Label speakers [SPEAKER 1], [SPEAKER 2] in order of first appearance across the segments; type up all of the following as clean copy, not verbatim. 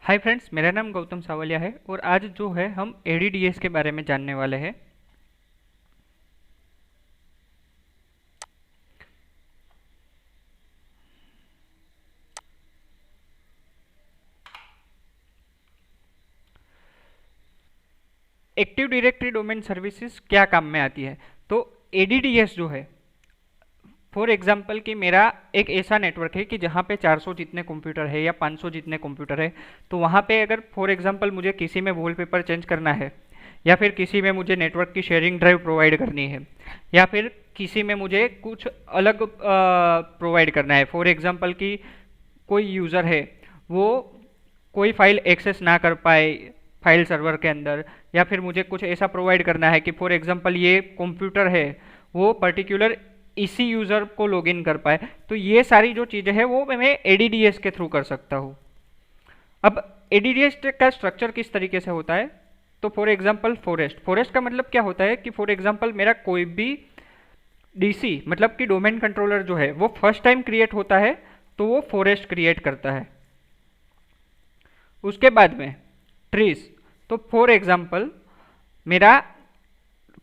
[SPEAKER 1] Hi friends, मेरा नाम गौतम सावलिया है और आज जो है हम एडीडीएस के बारे में जानने वाले हैं। एक्टिव डायरेक्टरी डोमेन सर्विसेज क्या काम में आती है? तो एडीडीएस जो है, फॉर एग्जांपल कि मेरा एक ऐसा नेटवर्क है कि जहाँ पे 400 जितने कंप्यूटर है या 500 जितने कंप्यूटर है, तो वहाँ पे अगर फॉर एग्जांपल मुझे किसी में वॉलपेपर चेंज करना है, या फिर किसी में मुझे नेटवर्क की शेयरिंग ड्राइव प्रोवाइड करनी है, या फिर किसी में मुझे कुछ अलग प्रोवाइड करना है। फॉर एग्जांपल कि कोई यूज़र है, वो कोई फाइल एक्सेस ना कर पाए फाइल सर्वर के अंदर, या फिर मुझे कुछ ऐसा प्रोवाइड करना है कि फॉर एग्जांपल ये कंप्यूटर है वो पर्टिकुलर इसी यूज़र को लॉगिन कर पाए, तो ये सारी जो चीज़ें हैं वो मैं एडीडीएस के थ्रू कर सकता हूँ। अब एडीडीएस का स्ट्रक्चर किस तरीके से होता है? तो फॉर एग्जांपल फॉरेस्ट का मतलब क्या होता है कि फॉर एग्जांपल मेरा कोई भी डीसी मतलब कि डोमेन कंट्रोलर जो है वो फर्स्ट टाइम क्रिएट होता है तो वो फॉरेस्ट क्रिएट करता है। उसके बाद में ट्रीज, तो फॉर एग्जांपल मेरा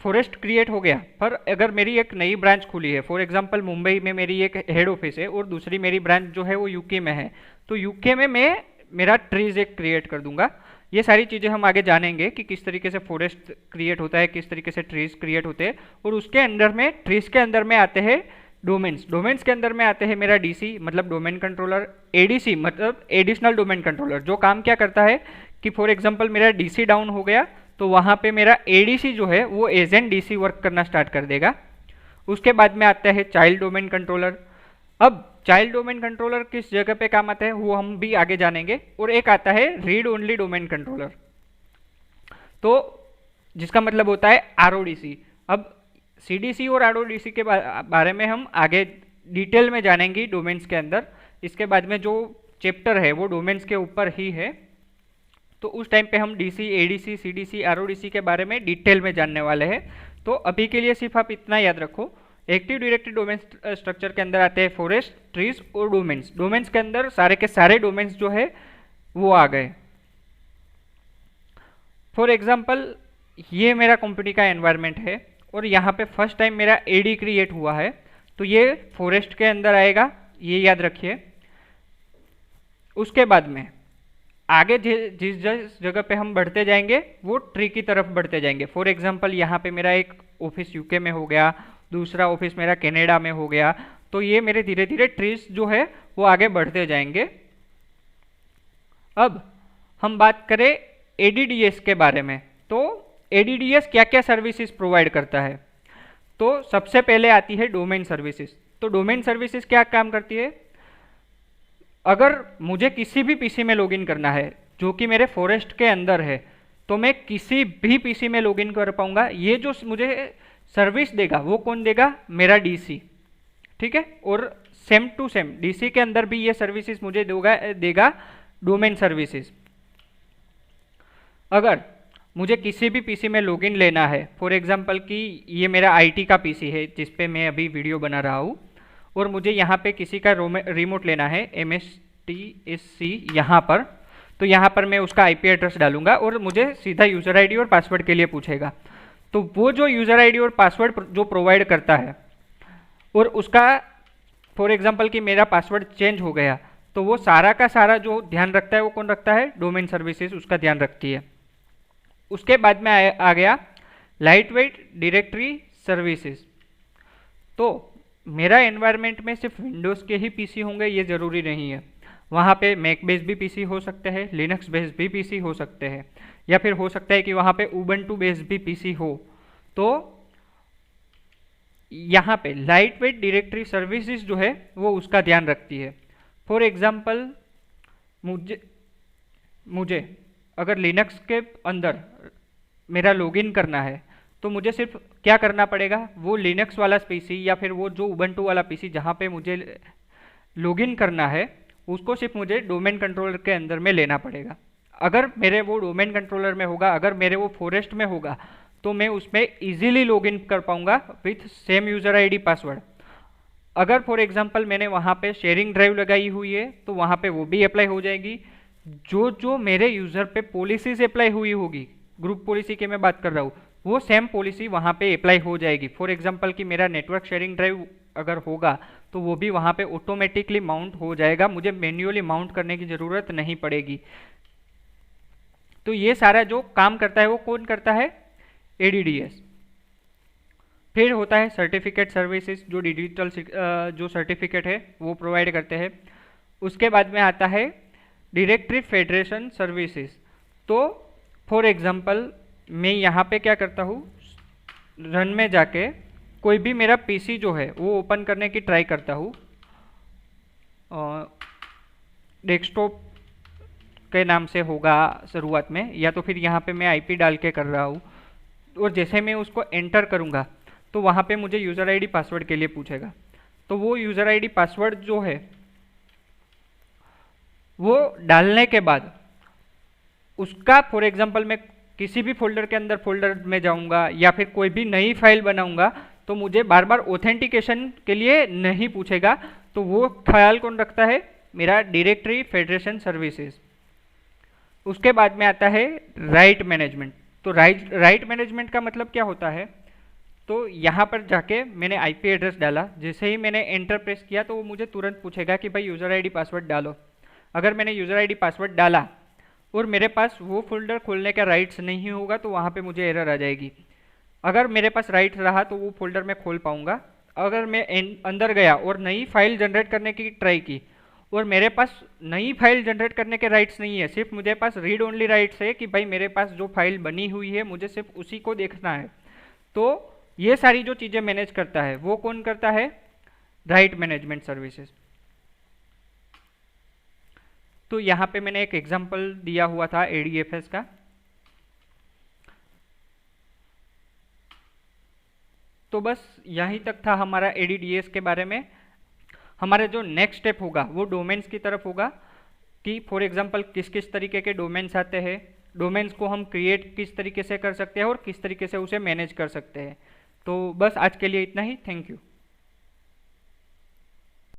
[SPEAKER 1] फॉरेस्ट क्रिएट हो गया, पर अगर मेरी एक नई ब्रांच खुली है, फॉर एग्जांपल मुंबई में मेरी एक हेड ऑफिस है और दूसरी मेरी ब्रांच जो है वो यूके में है, तो यूके में मैं मेरा ट्रीज एक क्रिएट कर दूंगा। ये सारी चीज़ें हम आगे जानेंगे कि किस तरीके से फॉरेस्ट क्रिएट होता है, किस तरीके से ट्रीज क्रिएट होते हैं। और उसके अंदर में ट्रीज के अंदर में आते हैं डोमेन्स के अंदर में आते हैं मेरा डीसी मतलब डोमेन कंट्रोलर, एडीसी मतलब एडिशनल डोमेन कंट्रोलर, जो काम क्या करता है कि फॉर एग्जांपल मेरा डीसी डाउन हो गया तो वहाँ पे मेरा एडीसी जो है वो एज एन डीसी वर्क करना स्टार्ट कर देगा। उसके बाद में आता है चाइल्ड डोमेन कंट्रोलर। अब चाइल्ड डोमेन कंट्रोलर किस जगह पे काम आता है वो हम भी आगे जानेंगे। और एक आता है रीड ओनली डोमेन कंट्रोलर, तो जिसका मतलब होता है आरओडीसी। अब सीडीसी और आरओडीसी के बारे में हम आगे डिटेल में जानेंगे डोमेन्स के अंदर। इसके बाद में जो चैप्टर है वो डोमेन्स के ऊपर ही है, तो उस टाइम पे हम डीसी, एडीसी, सीडीसी, आरओडीसी के बारे में डिटेल में जानने वाले हैं। तो अभी के लिए सिर्फ आप इतना याद रखो, एक्टिव डायरेक्टरी डोमेन स्ट्रक्चर के अंदर आते हैं फॉरेस्ट, ट्रीज और डोमेन्स के अंदर सारे के सारे डोमेन्स जो है वो आ गए। फॉर एग्जाम्पल ये मेरा कंपनी का एनवायरनमेंट है और यहाँ पे फर्स्ट टाइम मेरा एडी क्रिएट हुआ है, तो ये फॉरेस्ट के अंदर आएगा, ये याद रखिए। उसके बाद में आगे जिस जगह पे हम बढ़ते जाएंगे वो ट्री की तरफ बढ़ते जाएंगे। फॉर एग्जांपल यहाँ पे मेरा एक ऑफिस यूके में हो गया, दूसरा ऑफिस मेरा कनाडा में हो गया, तो ये मेरे धीरे धीरे ट्रीज जो है वो आगे बढ़ते जाएंगे। अब हम बात करें एडीडीएस के बारे में, तो एडीडीएस क्या क्या सर्विसेज प्रोवाइड करता है? तो सबसे पहले आती है डोमेन सर्विसेज। तो डोमेन सर्विसेज क्या काम करती है? अगर मुझे किसी भी पीसी में लॉगिन करना है जो कि मेरे फॉरेस्ट के अंदर है, तो मैं किसी भी पीसी में लॉगिन कर पाऊंगा। ये जो मुझे सर्विस देगा वो कौन देगा? मेरा डीसी, ठीक है। और सेम टू सेम डीसी के अंदर भी ये सर्विसेज मुझे देगा डोमेन सर्विसेज। अगर मुझे किसी भी पीसी में लॉगिन लेना है, फॉर एग्जांपल कि ये मेरा आईटी का पीसी है जिस पे मैं अभी वीडियो बना रहा हूँ, और मुझे यहाँ पे किसी का रिमोट लेना है MSTSC यहाँ पर, तो यहाँ पर मैं उसका IP एड्रेस डालूंगा और मुझे सीधा यूज़र आईडी और पासवर्ड के लिए पूछेगा। तो वो जो यूज़र आईडी और पासवर्ड जो प्रोवाइड करता है और उसका फॉर एग्जांपल कि मेरा पासवर्ड चेंज हो गया, तो वो सारा का सारा जो ध्यान रखता है वो कौन रखता है? डोमेन सर्विसेज उसका ध्यान रखती है। उसके बाद में आ गया लाइट वेट डायरेक्टरी सर्विसेज। तो मेरा एनवायरनमेंट में सिर्फ विंडोज़ के ही पीसी होंगे ये ज़रूरी नहीं है, वहाँ पे मैक बेस भी पीसी हो सकते हैं, लिनक्स बेस भी पीसी हो सकते हैं, या फिर हो सकता है कि वहाँ पे उबंटू बेस भी पीसी हो। तो यहाँ पे लाइट वेट डायरेक्टरी सर्विसेज जो है वो उसका ध्यान रखती है। फॉर एग्जांपल मुझे अगर लिनक्स के अंदर मेरा लॉगिन करना है, तो मुझे सिर्फ क्या करना पड़ेगा? वो लिनक्स वाला पीसी या फिर वो जो उबंटू वाला पीसी जहाँ पे मुझे लॉगिन करना है उसको सिर्फ मुझे डोमेन कंट्रोलर के अंदर में लेना पड़ेगा। अगर मेरे वो डोमेन कंट्रोलर में होगा, अगर मेरे वो फॉरेस्ट में होगा, तो मैं उसमें इजीली लॉगिन कर पाऊंगा with same user ID password. अगर फॉर एग्जांपल मैंने वहाँ पे शेयरिंग ड्राइव लगाई हुई है तो वहाँ पे वो भी अप्लाई हो जाएगी। जो जो मेरे यूज़र पे पॉलिसीज अप्लाई हुई होगी, ग्रुप पॉलिसी की मैं बात कर रहा हूँ, वो सेम पॉलिसी वहाँ पे अप्लाई हो जाएगी। फॉर एग्जांपल कि मेरा नेटवर्क शेयरिंग ड्राइव अगर होगा तो वो भी वहाँ पे ऑटोमेटिकली माउंट हो जाएगा, मुझे मैन्युअली माउंट करने की ज़रूरत नहीं पड़ेगी। तो ये सारा जो काम करता है वो कौन करता है? ADDS। फिर होता है सर्टिफिकेट सर्विसेज, जो डिजिटल जो सर्टिफिकेट है वो प्रोवाइड करते हैं। उसके बाद में आता है डायरेक्टरी फेडरेशन सर्विसेज। तो फॉर एग्जांपल मैं यहाँ पे क्या करता हूँ, रन में जाके कोई भी मेरा पीसी जो है वो ओपन करने की ट्राई करता हूँ, डेस्कटॉप के नाम से होगा शुरुआत में, या तो फिर यहाँ पे मैं आईपी डाल के कर रहा हूँ। और जैसे मैं उसको एंटर करूँगा तो वहाँ पे मुझे यूज़र आईडी पासवर्ड के लिए पूछेगा। तो वो यूज़र आईडी पासवर्ड जो है वो डालने के बाद उसका फॉर एग्जांपल मैं किसी भी फोल्डर के अंदर फोल्डर में जाऊंगा या फिर कोई भी नई फाइल बनाऊंगा तो मुझे बार बार ऑथेंटिकेशन के लिए नहीं पूछेगा। तो वो ख्याल कौन रखता है? मेरा डायरेक्टरी फेडरेशन सर्विसेज। उसके बाद में आता है राइट मैनेजमेंट। तो राइट मैनेजमेंट का मतलब क्या होता है? तो यहाँ पर जाके मैंने आईपी एड्रेस डाला, जैसे ही मैंने एंटर प्रेस किया तो वो मुझे तुरंत पूछेगा कि भाई यूज़र आईडी पासवर्ड डालो। अगर मैंने यूज़र आईडी पासवर्ड डाला और मेरे पास वो फोल्डर खोलने का राइट्स नहीं होगा तो वहाँ पे मुझे एरर आ जाएगी। अगर मेरे पास राइट रहा तो वो फोल्डर मैं खोल पाऊँगा। अगर मैं अंदर गया और नई फाइल जनरेट करने की ट्राई की और मेरे पास नई फाइल जनरेट करने के राइट्स नहीं है, सिर्फ मुझे पास रीड ओनली राइट्स है कि भाई मेरे पास जो फाइल बनी हुई है मुझे सिर्फ उसी को देखना है, तो ये सारी जो चीज़ें मैनेज करता है वो कौन करता है? Right management services. तो यहाँ पे मैंने एक एग्जांपल दिया हुआ था ADFS का। तो बस यहीं तक था हमारा ADDS के बारे में। हमारा जो नेक्स्ट स्टेप होगा वो डोमेन्स की तरफ होगा कि फॉर एग्जांपल किस किस तरीके के डोमेन्स आते हैं, डोमेन्स को हम क्रिएट किस तरीके से कर सकते हैं और किस तरीके से उसे मैनेज कर सकते हैं। तो बस आज के लिए इतना ही। Thank you.